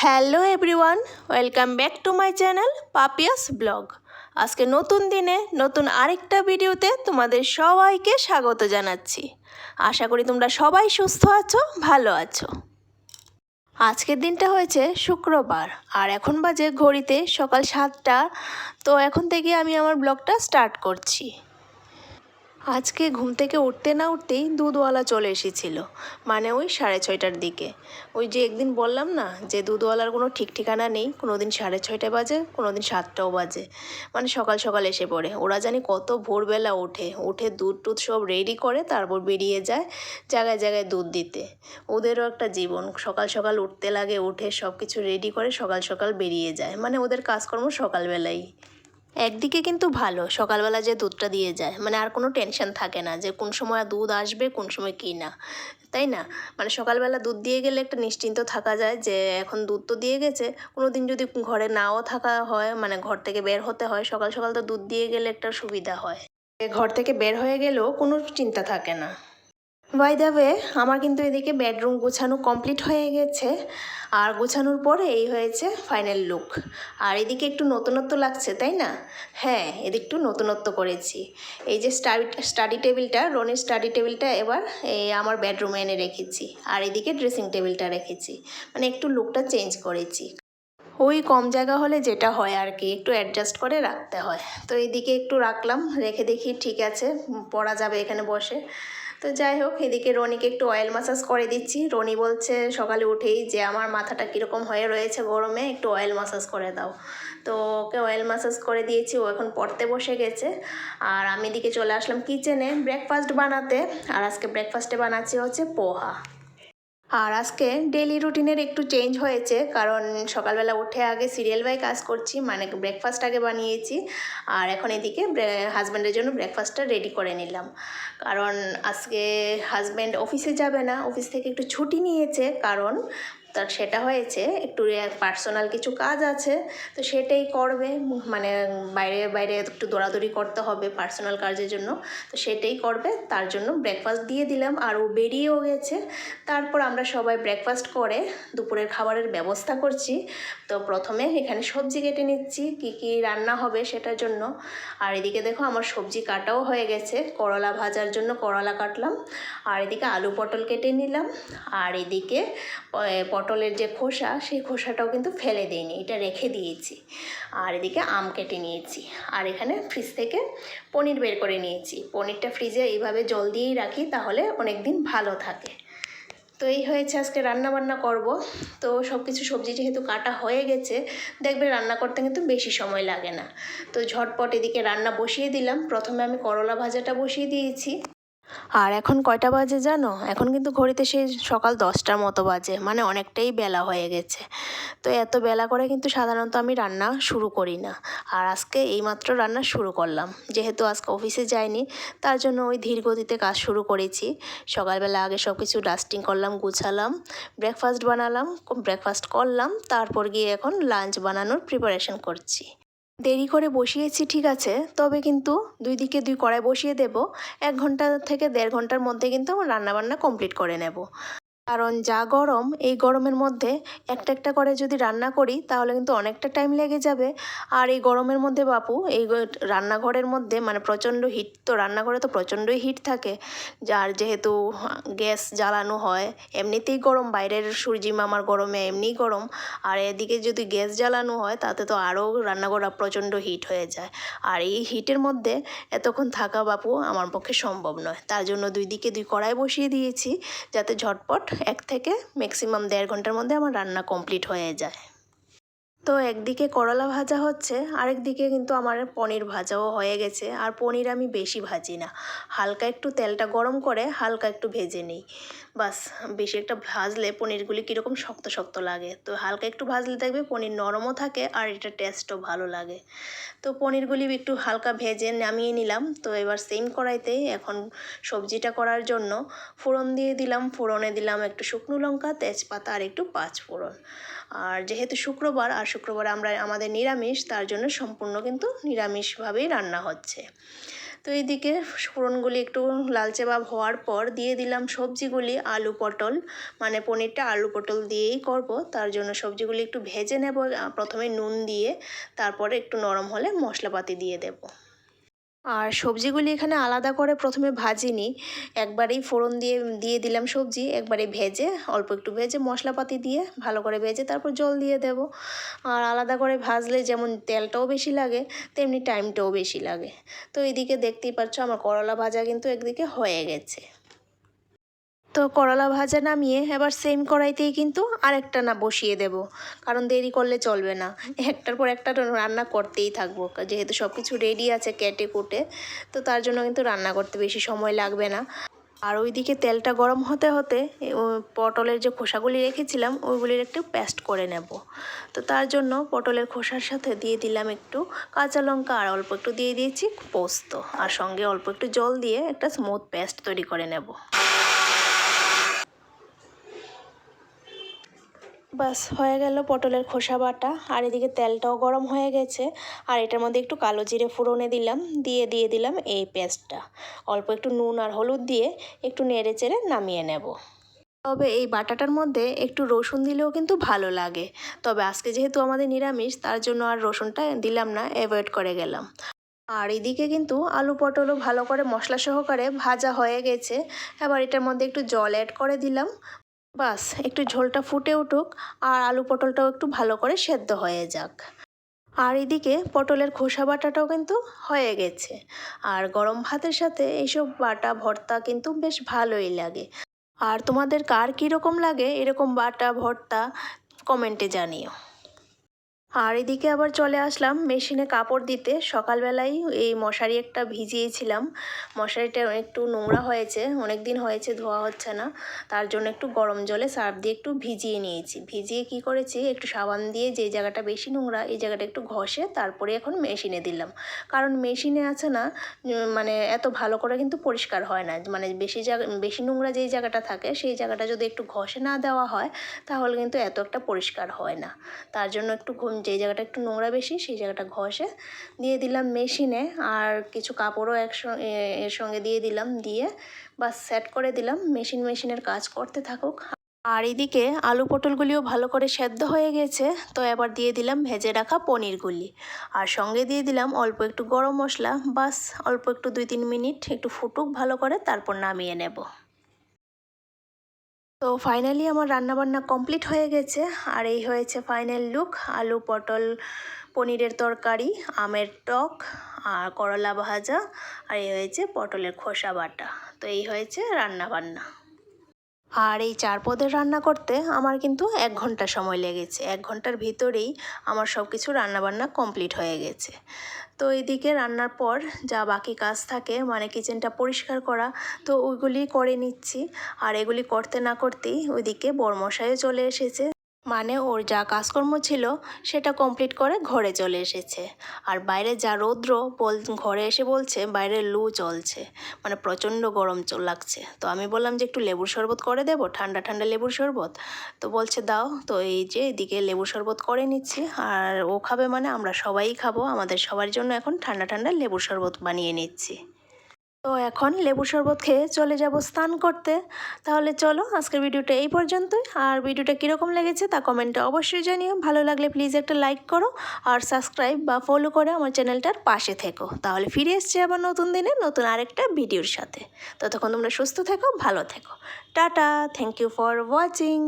Hello everyone, welcome back to my channel Papiya's blog. আজকে নতুন দিনে নতুন আরেকটা ভিডিওতে তোমাদের সবাইকে স্বাগত জানাচ্ছি। আশা করি তোমরা সবাই সুস্থ আছো, ভালো আছো। আজকের দিনটা হয়েছে শুক্রবার আর এখন বাজে ঘড়িতে সকাল 7টা। তো এখন থেকে আমি আমার ব্লগটা স্টার্ট করছি। আজকে ঘুম থেকে উঠতে না উঠতেই দুধওয়ালা চলে এসেছিল, মানে ওই 6:30টার দিকে। ওই যে একদিন বললাম না যে দুধওয়ালার কোনো ঠিক ঠিকানা নেই, কোনো দিন 6:30 বাজে, কোনো দিন 7টাও বাজে, মানে সকাল সকাল এসে পড়ে। ওরা জানি কত ভোরবেলা ওঠে দুধ টুধ সব রেডি করে তারপর বেরিয়ে যায় জায়গায় জায়গায় দুধ দিতে। ওদেরও একটা জীবন, সকাল সকাল উঠতে লাগে, উঠে সব কিছু রেডি করে সকাল সকাল বেরিয়ে যায়, মানে ওদের কাজকর্ম সকালবেলাই। একদিকে কিন্তু ভালো, সকালবেলা যে দুধটা দিয়ে যায়, মানে আর কোনো টেনশন থাকে না যে কোন সময় দুধ আসবে কোন সময় কী না, তাই না? মানে সকালবেলা দুধ দিয়ে গেলে একটা নিশ্চিন্ত থাকা যায় যে এখন দুধ তো দিয়ে গেছে। কোনো দিন যদি ঘরে নাও থাকা হয়, মানে ঘর থেকে বের হতে হয়, সকাল সকাল তো দুধ দিয়ে গেলে একটা সুবিধা হয়, ঘর থেকে বের হয়ে গেলেও কোনো চিন্তা থাকে না। বাই দ্য ওয়ে, আমার কিন্তু এদিকে বেডরুম গোছানো কমপ্লিট হয়ে গেছে, আর গোছানোর পরে এই হয়েছে ফাইনাল লুক। আর এদিকে একটু নতুনত্ব লাগছে, তাই না? হ্যাঁ, এদিকে একটু নতুনত্ব করেছি। এই যে স্টাডি টেবিলটা, রনির স্টাডি টেবিলটা এবার এই আমার বেডরুমে এনে রেখেছি, আর এদিকে ড্রেসিং টেবিলটা রেখেছি, মানে একটু লুকটা চেঞ্জ করেছি। ওই কম জায়গা হলে যেটা হয় আর কি, একটু অ্যাডজাস্ট করে রাখতে হয়। তো এইদিকে একটু রাখলাম, রেখে দেখি ঠিক আছে, পরা যাবে এখানে বসে। তো যাই হোক, এদিকে রনিকে একটু অয়েল ম্যাসাজ করে দিচ্ছি। রনি বলছে সকালে উঠেই যে আমার মাথাটা কীরকম হয়ে রয়েছে গরমে, একটু অয়েল ম্যাসাজ করে দাও। তো ওকে অয়েল ম্যাসাজ করে দিয়েছি, ও এখন পড়তে বসে গেছে। আর আমি এদিকে চলে আসলাম কিচেনে ব্রেকফাস্ট বানাতে। আর আজকে ব্রেকফাস্টে বানাচ্ছি হচ্ছে পোহা। আর আজকে ডেলি রুটিনের একটু চেঞ্জ হয়েছে, কারণ সকালবেলা উঠে আগে সিরিয়াল বাই কাজ করছি, মানে ব্রেকফাস্ট আগে বানিয়েছি। আর এখন এদিকে হাজব্যান্ডের জন্য ব্রেকফাস্টটা রেডি করে নিলাম, কারণ আজকে হাজব্যান্ড অফিসে যাবে না, অফিস থেকে একটু ছুটি নিয়েছে, কারণ তার সেটা হয়েছে একটু পার্সোনাল কিছু কাজ আছে, তো সেটাই করবে। মানে বাইরে বাইরে একটু দৌড়াদৌড়ি করতে হবে পার্সোনাল কাজের জন্য, তো সেটাই করবে। তার জন্য ব্রেকফাস্ট দিয়ে দিলাম, আর ও বেরিয়েও গেছে। তারপর আমরা সবাই ব্রেকফাস্ট করে দুপুরের খাবারের ব্যবস্থা করছি। তো প্রথমে এখানে সবজি কেটে নিচ্ছি, কি কি রান্না হবে সেটার জন্য। আর এদিকে দেখো আমার সবজি কাটাও হয়ে গেছে, করলা ভাজার জন্য করলা কাটলাম, আর এদিকে আলু পটল কেটে নিলাম। আর এদিকে পটলের যে খোসা, সেই খোসাটাও কিন্তু ফেলে দিইনি, এটা রেখে দিয়েছি। আর এদিকে আম কেটে নিয়েছি। আর এখানে ফ্রিজ থেকে পনির বের করে নিয়েছি। পনিরটা ফ্রিজে এইভাবে জল দিয়েই রাখি, তাহলে অনেক দিন ভালো থাকে। তো এই হয়েছে, আজকে রান্না বান্না করব। তো সব কিছু সবজি যেহেতু কাটা হয়ে গেছে, দেখবে রান্না করতে কিন্তু বেশি সময় লাগে না। তো ঝটপট এদিকে রান্না বসিয়ে দিলাম। প্রথমে আমি করলা ভাজাটা বসিয়ে দিয়েছি। আর এখন কয়টা বাজে জানো? এখন কিন্তু ঘড়িতে সেই সকাল 10টার মতো বাজে, মানে অনেকটাই বেলা হয়ে গেছে। তো এত বেলা করে কিন্তু সাধারণত আমি রান্না শুরু করি না। আর আজকে এইমাত্র রান্না শুরু করলাম, যেহেতু আজকে অফিসে যাইনি, তার জন্য ওই ধীর গতিতে কাজ শুরু করেছি। সকালবেলা আগে সব কিছু ডাস্টিং করলাম, গুছালাম, ব্রেকফাস্ট বানালাম, ব্রেকফাস্ট করলাম, তারপর গিয়ে এখন লাঞ্চ বানানোর প্রিপারেশন করছি। দেরি করে বসিয়েছি ঠিক আছে, তবে কিন্তু দুই দিকে দুই কড়াই বসিয়ে দেব। 1 ঘন্টা থেকে 1.5 ঘন্টার মধ্যে কিন্তু আমার রান্নাবান্না কমপ্লিট করে নেব, কারণ যা গরম, এই গরমের মধ্যে একটা একটা করে যদি রান্না করি তাহলে কিন্তু অনেকটা টাইম লেগে যাবে। আর এই গরমের মধ্যে বাপু, এই রান্নাঘরের মধ্যে মানে প্রচণ্ড হিট, তো রান্নাঘরে তো প্রচণ্ডই হিট থাকে। যার যেহেতু গ্যাস জ্বালানো হয়, এমনিতেই গরম, বাইরের সূর্যি মামার গরমে এমনিই গরম, আর এদিকে যদি গ্যাস জ্বালানো হয় তাতে তো আরও রান্নাঘর প্রচণ্ড হিট হয়ে যায়। আর এই হিটের মধ্যে এতক্ষণ থাকা বাপু আমার পক্ষে সম্ভব নয়, তার জন্য দুই দিকে দুই কড়াই বসিয়ে দিয়েছি, যাতে ঝটপট 1 থেকে ম্যাক্সিমাম 1.5 ঘন্টার মধ্যে আমার রান্না কমপ্লিট হয়ে যায়। তো একদিকে করলা ভাজা হচ্ছে, আরেক দিকে কিন্তু আমার পনির ভাজাও হয়ে গেছে। আর পনির আমি বেশি ভাজি না, হালকা একটু তেলটা গরম করে হালকা একটু ভেজে নিই, বাস। বেশি একটা ভাজলে পনিরগুলি কীরকম শক্ত শক্ত লাগে, তো হালকা একটু ভাজলে দেখবে পনির নরমও থাকে আর এটা টেস্টও ভালো লাগে। তো পনিরগুলি একটু হালকা ভেজে নামিয়ে নিলাম। তো এবার সেম কড়াইতেই এখন সবজিটা করার জন্য ফোড়ন দিয়ে দিলাম। ফোড়নে দিলাম একটু শুকনো লঙ্কা, তেজপাতা আর একটু পাঁচফোড়ন। আর যেহেতু শুক্রবার আর শুক্রবার আমাদের নিরামিষ, তার জন্য সম্পূর্ণ কিন্তু নিরামিষভাবেই রান্না হচ্ছে। তো এইদিকে ফোড়নগুলি একটু লালচে ভাব হওয়ার পর দিয়ে দিলাম সবজিগুলি, আলু পটল, মানে পনিরটা আলু পটল দিয়েই করব, তার জন্য সবজিগুলি একটু ভেজে নেব প্রথমে নুন দিয়ে, তারপরে একটু নরম হলে মশলাপাতি দিয়ে দেব। আর সবজিগুলি এখানে আলাদা করে প্রথমে ভাজিনি, একবারেই ফোড়ন দিয়ে দিলাম সবজি, একবারে ভেজে অল্প একটু ভেজে মশলাপাতি দিয়ে ভালো করে ভেজে তারপর জল দিয়ে দেব। আর আলাদা করে ভাজলে যেমন তেলটাও বেশি লাগে, তেমনি টাইমটাও বেশি লাগে। তো এইদিকে দেখতেই পাচ্ছ আমার করলা ভাজা কিন্তু একদিকে হয়ে গেছে। তো করলা ভাজা নামিয়ে এবার সেম কড়াইতেই কিন্তু আরেকটা বসিয়ে দেব, কারণ দেরি করলে চলবে না, একটার পর একটা রান্না করতেই থাকবো, যেহেতু সব কিছু রেডি আছে কেটে কুটে, তো তার জন্য কিন্তু রান্না করতে বেশি সময় লাগবে না। আর ওইদিকে তেলটা গরম হতে হতে পটলের যে খোসাগুলি রেখেছিলাম ওইগুলির একটু পেস্ট করে নেব। তো তার জন্য পটলের খোসার সাথে দিয়ে দিলাম একটু কাঁচা লঙ্কা আর অল্প একটু দিয়ে দিয়েছি পোস্ত, আর সঙ্গে অল্প একটু জল দিয়ে একটা স্মুথ পেস্ট তৈরি করে নেব। বাস হয়ে গেল পটলের খোসা বাটা। আর এদিকে তেলটাও গরম হয়ে গেছে, আর এটার মধ্যে একটু কালো জিরে ফোড়নে দিলাম, দিয়ে দিলাম এই পেস্টটা, অল্প একটু নুন আর হলুদ দিয়ে একটু নেড়ে চেড়ে নামিয়ে নেব। তবে এই বাটাটার মধ্যে একটু রসুন দিলেও কিন্তু ভালো লাগে, তবে আজকে যেহেতু আমাদের নিরামিষ তার জন্য আর রসুনটা দিলাম না, অ্যাভয়েড করে গেলাম। আর এদিকে কিন্তু আলু পটলও ভালো করে মশলা সহকারে ভাজা হয়ে গেছে, এবার এটার মধ্যে একটু জল অ্যাড করে দিলাম। বাস একটু ঝোলটা ফুটে উঠুক আর আলু পটলটাও একটু ভালো করে সেদ্ধ হয়ে যাক। আর এদিকে পটলের খোসা বাটাটাও কিন্তু হয়ে গেছে। আর গরম ভাতের সাথে এইসব বাটা ভর্তা কিন্তু বেশ ভালোই লাগে। আর তোমাদের কার কীরকম লাগে এরকম বাটা ভর্তা কমেন্টে জানিও। আর এদিকে আবার চলে আসলাম মেশিনে কাপড় দিতে। সকালবেলায় এই মশারি একটা ভিজিয়েছিলাম, মশারিটা একটু নোংরা হয়েছে, অনেক দিন হয়েছে ধোয়া হচ্ছে না, তার জন্য একটু গরম জলে সার্ফ দিয়ে একটু ভিজিয়ে নিয়েছি। ভিজিয়ে কি করেছি, একটু সাবান দিয়ে যে জায়গাটা বেশি নোংরা এই জায়গাটা একটু ঘষে তারপরে এখন মেশিনে দিলাম, কারণ মেশিনে আছে না মানে এত ভালো করে কিন্তু পরিষ্কার হয় না, মানে বেশি নোংরা যেই জায়গাটা থাকে সেই জায়গাটা যদি একটু ঘষে না দেওয়া হয় তাহলে কিন্তু এত একটা পরিষ্কার হয় না। তার জন্য একটু যেই জায়গাটা একটু নোংরা বেশি সেই জায়গাটা ঘষে দিয়ে দিলাম মেশিনে, আর কিছু কাপড়ও এর সঙ্গে দিয়ে দিলাম, দিয়ে বাস সেট করে দিলাম, মেশিনের কাজ করতে থাকুক। আর এদিকে আলু পটলগুলিও ভালো করে সেদ্ধ হয়ে গেছে, তো এবার দিয়ে দিলাম ভেজে রাখা পনিরগুলি, আর সঙ্গে দিয়ে দিলাম অল্প একটু গরম মশলা। বাস অল্প একটু 2-3 মিনিট একটু ফুটুক ভালো করে, তারপর নামিয়ে নেব। তো ফাইনালি আমার রান্নাবান্না কমপ্লিট হয়ে গেছে, আর এই হয়েছে ফাইনাল লুক। আলু পটল পনিরের তরকারি, আমের টক, আর করলা ভাজা, আর এই হয়েছে পটলের খোসা বাটা। তো এই হয়েছে রান্নাবান্না। আর এই 4 পদের রান্না করতে আমার কিন্তু 1 ঘন্টা সময় লেগেছে। 1 ঘন্টার ভিতরেই আমার সব কিছু রান্নাবান্না কমপ্লিট হয়ে গেছে। তো এদিকে রান্নার পর যা বাকি কাজ থাকে, মানে কিচেনটা পরিষ্কার করা, তো ওইগুলি করে নিচ্ছি। আর এগুলি করতে না করতেই ওইদিকে বরমশাইও চলে এসেছে, মানে ওর যা কাজকর্ম ছিল সেটা কমপ্লিট করে ঘরে চলে এসেছে। আর বাইরে যা রৌদ্র, ঘরে এসে বলছে বাইরে লু চলছে, মানে প্রচণ্ড গরম লাগছে। তো আমি বললাম যে একটু লেবুর শরবত করে দেবো, ঠান্ডা ঠান্ডা লেবুর শরবত। তো বলছে দাও। তো এই যে এদিকে লেবুর শরবত করে নিচ্ছি, আর ও খাবে মানে আমরা সবাই খাবো, আমাদের সবার জন্য এখন ঠান্ডা ঠান্ডা লেবুর শরবত বানিয়ে নিচ্ছি। তো এখন লেবু শরবত খেয়ে চলে যাব স্নান করতে। তাহলে চলো আজকের ভিডিওটা এই পর্যন্তই। আর ভিডিওটা কীরকম লেগেছে তা কমেন্টে অবশ্যই জানিও। ভালো লাগলে প্লিজ একটা লাইক করো, আর সাবস্ক্রাইব বা ফলো করে আমার চ্যানেলটার পাশে থেকো। তাহলে ফিরে এসছি আবার নতুন দিনে নতুন আরেকটা ভিডিওর সাথে। ততক্ষণ তোমরা সুস্থ থেকো, ভালো থেকো। Tata, thank you for watching.